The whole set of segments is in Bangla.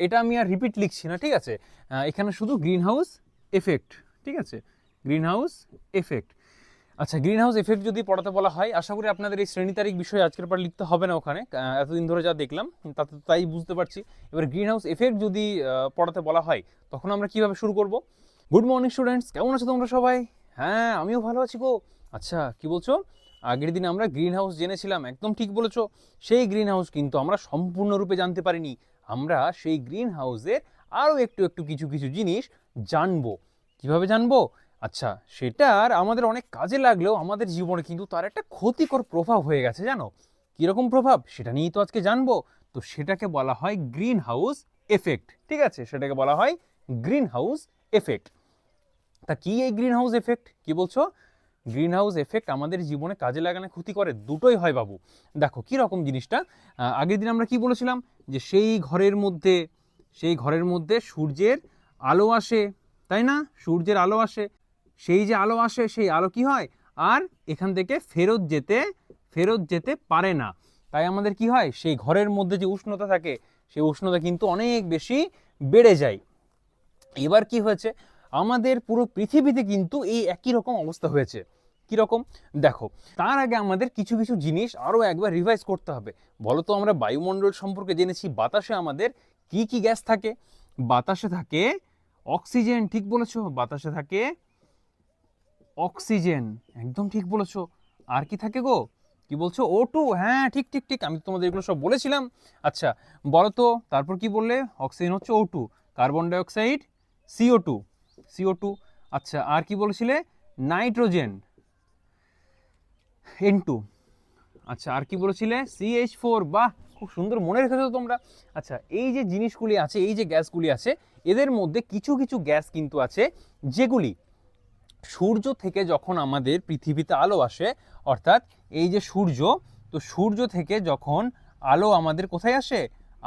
এটা আমি আর রিপিট লিখছি না, ঠিক আছে। এখানে শুধু গ্রিন হাউস এফেক্ট, ঠিক আছে, গ্রিন হাউস এফেক্ট। আচ্ছা, গ্রিন হাউস এফেক্ট যদি পড়াতে বলা হয়, আশা করি আপনাদের এই শ্রেণী তারিখ বিষয়ে আজকের পর লিখতে হবে না ওখানে, এতদিন ধরে যা দেখলাম তাতে তাই বুঝতে পারছি। এবার গ্রিন হাউস এফেক্ট যদি পড়াতে বলা হয়, তখন আমরা কিভাবে শুরু করব? গুড মর্নিং স্টুডেন্টস, কেমন আছো তোমরা সবাই? হ্যাঁ, আমিও ভালো আছি গো। আচ্ছা, কি বলছো? আগের দিন আমরা গ্রিন হাউস জেনেছিলাম, একদম ঠিক বলেছো। সেই গ্রিন হাউস কিন্তু আমরা সম্পূর্ণরূপে জানতে পারিনি। আমরা সেই গ্রিন হাউসের আরও একটু একটু কিছু কিছু জিনিস জানবো। কিভাবে জানবো? আচ্ছা, সেটার আমাদের অনেক কাজে লাগলেও আমাদের জীবনে কিন্তু তার একটা ক্ষতিকর প্রভাব হয়ে গেছে, জানো? কীরকম প্রভাব, সেটা নিয়েই তো আজকে জানবো। তো সেটাকে বলা হয় গ্রিন হাউস এফেক্ট, ঠিক আছে, সেটাকে বলা হয় গ্রিন হাউস এফেক্ট। তা কি এই গ্রিন হাউস এফেক্ট, কি বলছো? গ্রিন হাউস এফেক্ট আমাদের জীবনে কাজে লাগানো ক্ষতি করে, দুটোই হয় বাবু। দেখো কি রকম জিনিসটা। আগের দিন আমরা কি বলেছিলাম, যে সেই ঘরের মধ্যে সূর্যের আলো আসে, তাই না? সূর্যের আলো আসে, সেই যে আলো আসে, সেই আলো কি হয়, আর এখান থেকে ফেরত যেতে পারে না। তাই আমাদের কি হয়, সেই ঘরের মধ্যে যে উষ্ণতা থাকে, সেই উষ্ণতা কিন্তু অনেক বেশি বেড়ে যায়। এবার কি হয়েছে, আমাদের পুরো পৃথিবীতে কিন্তু এই একই রকম অবস্থা হয়েছে। কি রকম? দেখো, তার আগে আমাদের কিছু কিছু জিনিস আরও একবার রিভাইজ করতে হবে। বলো তো, আমরা বায়ুমণ্ডল সম্পর্কে জেনেছি, বাতাসে আমাদের কি কি গ্যাস থাকে? বাতাসে থাকে অক্সিজেন, ঠিক বলেছো, বাতাসে থাকে অক্সিজেন, একদম ঠিক বলেছো। আর কি থাকে গো, কি বলছো? O2, হ্যাঁ ঠিক ঠিক ঠিক, আমি তোমাদের এগুলো সব বলেছিলাম। আচ্ছা, বলো তো তারপর কি বললে? অক্সিজেন হচ্ছে O2, কার্বন ডাইঅক্সাইড CO2। আচ্ছা, আর কি বলেছিলে? Nitrogen N2। আচ্ছা, আর কি বলেছিলে? CH4। বাহ, খুব সুন্দর মনে রেখেছো তোমরা। আচ্ছা, এই যে জিনিসগুলি আছে, এই যে গ্যাসগুলি আছে, এদের মধ্যে কিছু কিছু গ্যাস কিন্তু আছে যেগুলি সূর্য থেকে যখন আমাদের পৃথিবীতে আলো আসে, অর্থাৎ এই যে সূর্য, তো সূর্য থেকে যখন আলো আমাদের কোথায় আসে?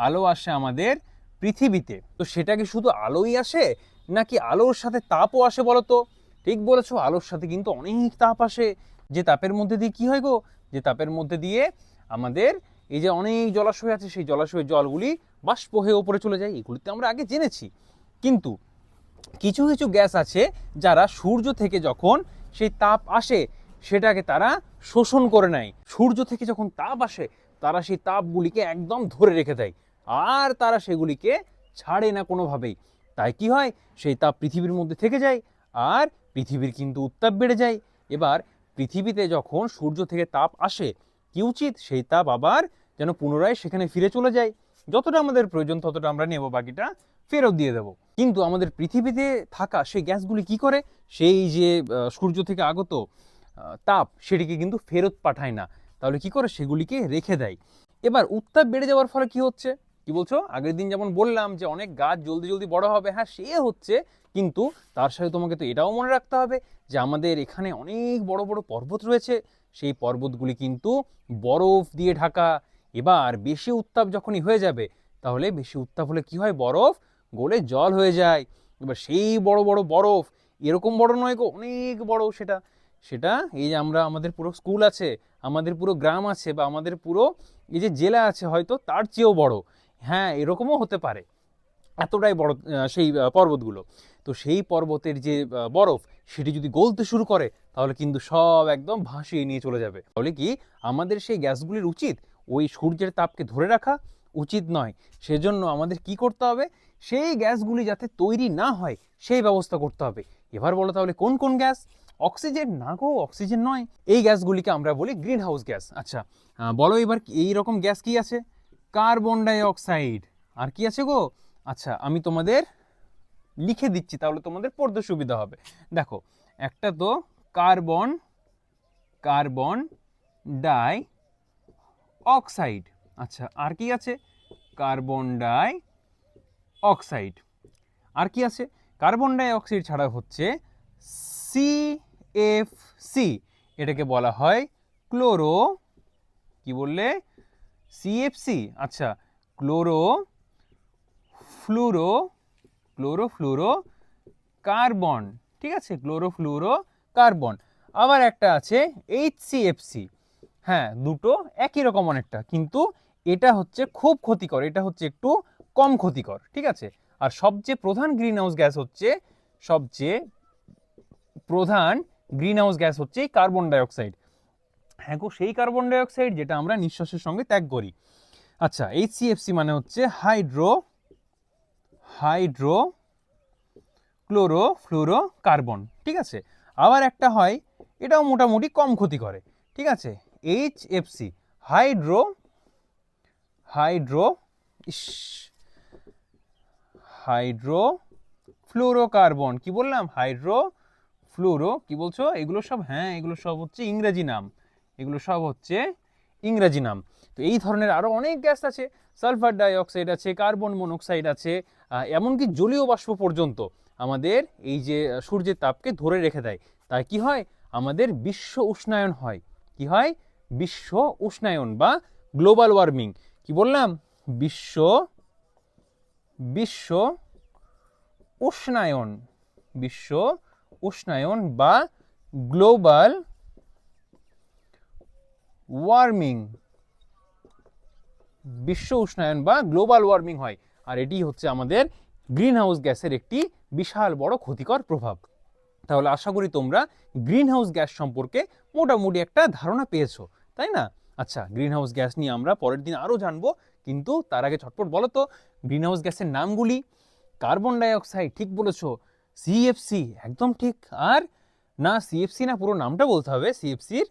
আলো আসে আমাদের পৃথিবীতে। তো সেটা কি শুধু আলোই আসে, নাকি আলোর সাথে তাপও আসে বলো তো? ঠিক বলেছো, আলোর সাথে কিন্তু অনেক তাপ আসে। যে তাপের মধ্যে দিয়ে কি হয় গো, যে তাপের মধ্যে দিয়ে আমাদের এই যে অনেক জলাশয় আছে, সেই জলাশয়ের জলগুলি বাষ্প হয়ে ওপরে চলে যায়, এগুলিতে আমরা আগে জেনেছি। কিন্তু কিছু কিছু গ্যাস আছে যারা সূর্য থেকে যখন সেই তাপ আসে, সেটাকে তারা শোষণ করে নেয়। সূর্য থেকে যখন তাপ আসে, তারা সেই তাপগুলিকে একদম ধরে রেখে দেয়, আর তারা সেগুলিকে ছাড়ে না কোনোভাবেই। তাই কি হয়, সেই তাপ পৃথিবীর মধ্যে থেকে যায়, আর পৃথিবীর কিন্তু উত্তাপ বেড়ে যায়। এবার পৃথিবীতে যখন সূর্য থেকে তাপ আসে, কি উচিত, সেই তাপ আবার যেন পুনরায় সেখানে ফিরে চলে যায়। যতটা আমাদের প্রয়োজন ততটা আমরা নেব, বাকিটা ফেরত দিয়ে দেবো। কিন্তু আমাদের পৃথিবীতে থাকা সেই গ্যাসগুলি কি করে, সেই যে সূর্য থেকে আগত তাপ, সেটিকে কিন্তু ফেরত পাঠায় না। তাহলে কি করে, সেগুলিকে রেখে দেয়। এবার উত্তাপ বেড়ে যাওয়ার ফলে কি হচ্ছে, কি বলছো? আগের দিন যেমন বললাম যে অনেক গাছ জলদি জলদি বড় হবে, হ্যাঁ সে হচ্ছে, কিন্তু তার সাথে তোমাকে তো এটাও মনে রাখতে হবে যে আমাদের এখানে অনেক বড় বড় পর্বত রয়েছে, সেই পর্বতগুলি কিন্তু বরফ দিয়ে ঢাকা। এবার বেশি উত্তাপ যখনই হয়ে যাবে, তাহলে বেশি উত্তাপ হলে কি হয়, বরফ গলে জল হয়ে যায়। এবার সেই বড় বড় বরফ, এরকম বড় নয় গো, অনেক বড়। সেটা সেটা এই যে আমাদের পুরো স্কুল আছে, আমাদের পুরো গ্রাম আছে, বা আমাদের পুরো এই যে জেলা আছে, হয়তো তার চেয়েও বড়। হ্যাঁ, এরকমও হতে পারে, এতটাই বড় সেই পর্বতগুলো। তো সেই পর্বতের যে বরফ, সেটি যদি গলতে শুরু করে, তাহলে কিন্তু সব একদম ভাসিয়ে নিয়ে চলে যাবে। তাহলে কি আমাদের সেই গ্যাসগুলির উচিত ওই সূর্যের তাপকে ধরে রাখা? উচিত নয়। সেজন্য আমাদের কি করতে হবে, সেই গ্যাসগুলি যাতে তৈরি না হয় সেই ব্যবস্থা করতে হবে। এবার বলো তাহলে কোন কোন গ্যাস? অক্সিজেন না গো, অক্সিজেন নয়। এই গ্যাসগুলিকে আমরা বলি গ্রিন হাউস গ্যাস। আচ্ছা, বলো এবার এই রকম গ্যাস কি আছে? Carbon die oxide. আর কি আছে গো? আচ্ছা, আমি তোমাদের লিখে দিচ্ছি, তাহলে তোমাদের পড়তে সুবিধা হবে। দেখো, একটা তো কার্বন ডাই অক্সাইড। আচ্ছা, আর কি আছে? Carbon die oxide. আর কি আছে? কার্বন ডাই অক্সাইড ছাড়া হচ্ছে CFC, এটাকে বলা হয় ক্লোরো, কি বললে? CFC। আচ্ছা, ক্লোরো ফ্লুরো কার্বন, ঠিক আছে, ক্লোরোফ্লুরো কার্বন। আবার একটা আছে HCFC। হ্যাঁ, দুটো একই রকম অনেকটা, কিন্তু এটা হচ্ছে খুব ক্ষতিকর, এটা হচ্ছে একটু কম ক্ষতিকর, ঠিক আছে। আর সবচেয়ে প্রধান গ্রিন হাউস গ্যাস হচ্ছে কার্বন ডাইঅক্সাইড। হ্যাঁ গো, সেই কার্বন ডাইঅক্সাইড যেটা আমরা নিঃশ্বাসের সঙ্গে ত্যাগ করি। আচ্ছা, HCFC মানে হচ্ছে হাইড্রো ক্লোরোফ্লুরোকার্বন, ঠিক আছে। আবার একটা হয়, এটাও মোটামুটি কম ক্ষতি করে, ঠিক আছে, HFC হাইড্রোফ্লুরোকার্বন। কি বললাম? হাইড্রোফ্লুরো, কি বলছো? এগুলো সব হচ্ছে ইংরেজি নাম। তো এই ধরনের আরো অনেক গ্যাস আছে, সালফার ডাইঅক্সাইড আছে, কার্বন মনোক্সাইড আছে, এমনকি জলীয় বাষ্প পর্যন্ত আমাদের এই যে সূর্যের তাপকে ধরে রেখে দেয়। তাই কি হয়? আমাদের বিশ্ব উষ্ণায়ন হয়। কি হয়? বিশ্ব উষ্ণায়ন বা গ্লোবাল ওয়ার্মিং। কি বললাম? বিশ্ব উষ্ণায়ন বা গ্লোবাল ওয়ার্মিং হয়। আর এটি হচ্ছে আমাদের গ্রিন হাউস গ্যাসের একটি বিশাল বড় ক্ষতিকর প্রভাব। তাহলে আশা করি তোমরা গ্রিন হাউস গ্যাস সম্পর্কে মোটামুটি একটা ধারণা পেয়েছো, তাই না? আচ্ছা, গ্রিন হাউস গ্যাস নিয়ে আমরা পরের দিন আরও জানবো, কিন্তু তার আগে ঝটপট বলো তো গ্রিন হাউস গ্যাসের নামগুলি। কার্বন ডাইঅক্সাইড, ঠিক বলেছো। সিএফসি, একদম ঠিক। আর না, সিএফসি না, পুরো নামটা বলতে হবে। সিএফসির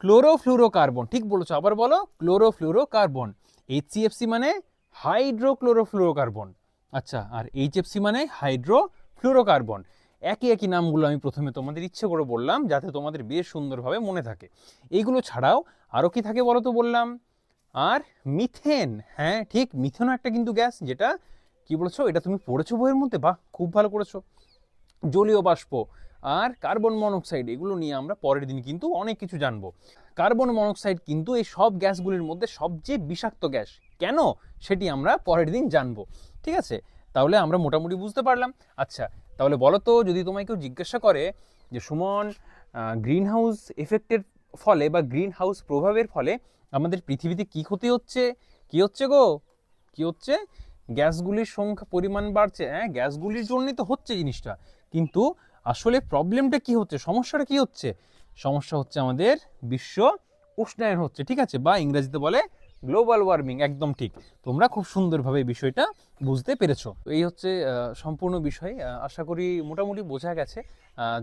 ক্লোরোফ্লুরোকার্বন, ঠিক বলেছো, আবার বলো, ক্লোরোফ্লুরোকার্বন। HCFC মানে হাইড্রোক্লোরোফ্লুরোকার্বন। আচ্ছা, আর HFC মানে হাইড্রোফ্লুরোকার্বন। একই নামগুলো আমি প্রথমে তোমাদের ইচ্ছে করে বললাম, যাতে তোমাদের বেশ সুন্দরভাবে মনে থাকে। এইগুলো ছাড়াও আরও কি থাকে বলো তো? বললাম আর মিথেন। হ্যাঁ ঠিক, মিথেনও একটা কিন্তু গ্যাস, যেটা কি বলেছো, এটা তুমি পড়েছো বইয়ের মধ্যে, বাহ, খুব ভালো করেছো। জলীয় বাষ্প আর কার্বন মনোক্সাইড, এগুলো নিয়ে আমরা পরের দিন কিন্তু অনেক কিছু জানবো। কার্বন মনোক্সাইড কিন্তু এই সব গ্যাসগুলির মধ্যে সবচেয়ে বিষাক্ত গ্যাস। কেন? সেটি আমরা পরের দিন জানবো, ঠিক আছে। তাহলে আমরা মোটামুটি বুঝতে পারলাম। আচ্ছা, তাহলে বলো তো, যদি তোমায় কেউ জিজ্ঞাসা করে যে সুমন, গ্রিন হাউস এফেক্টের ফলে বা গ্রিন হাউস প্রভাবের ফলে আমাদের পৃথিবীতে কি ক্ষতি হচ্ছে, কি হচ্ছে গো, কি হচ্ছে? গ্যাসগুলির সংখ্যা, পরিমাণ বাড়ছে। হ্যাঁ, গ্যাসগুলির জন্যই তো হচ্ছে জিনিসটা, কিন্তু আসলে প্রবলেমটা কি হচ্ছে, সমস্যাটা কি হচ্ছে? সমস্যা হচ্ছে আমাদের বিশ্ব উষ্ণায়ন হচ্ছে, ঠিক আছে, বা ইংরেজিতে বলে গ্লোবাল ওয়ার্মিং। একদম ঠিক, তোমরা খুব সুন্দরভাবে বিষয়টা বুঝতে পেরেছো। এই হচ্ছে সম্পূর্ণ বিষয়। আশা করি মোটামুটি বোঝা গেছে।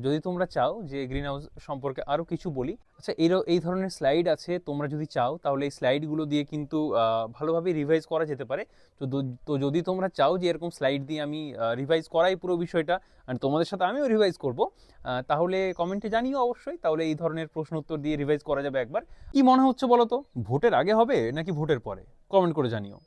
যদি তোমরা চাও যে গ্রিন হাউস সম্পর্কে আরও কিছু বলি, আচ্ছা, এই ধরনের স্লাইড আছে, তোমরা যদি চাও তাহলে এই স্লাইডগুলো দিয়ে কিন্তু ভালোভাবে রিভাইজ করা যেতে পারে। তো যদি তোমরা চাও যে এরকম স্লাইড দিয়ে আমি রিভাইজ করাই পুরো বিষয়টা, আর তোমাদের সাথে আমিও রিভাইজ করব, তাহলে কমেন্টে জানিও অবশ্যই। তাহলে এই ধরনের প্রশ্ন উত্তর দিয়ে রিভাইজ করা যাবে একবার। কি মনে হচ্ছে বলো তো, ভোটের আগে হবে নাকি ভোটের পরে? কমেন্ট করে জানিও।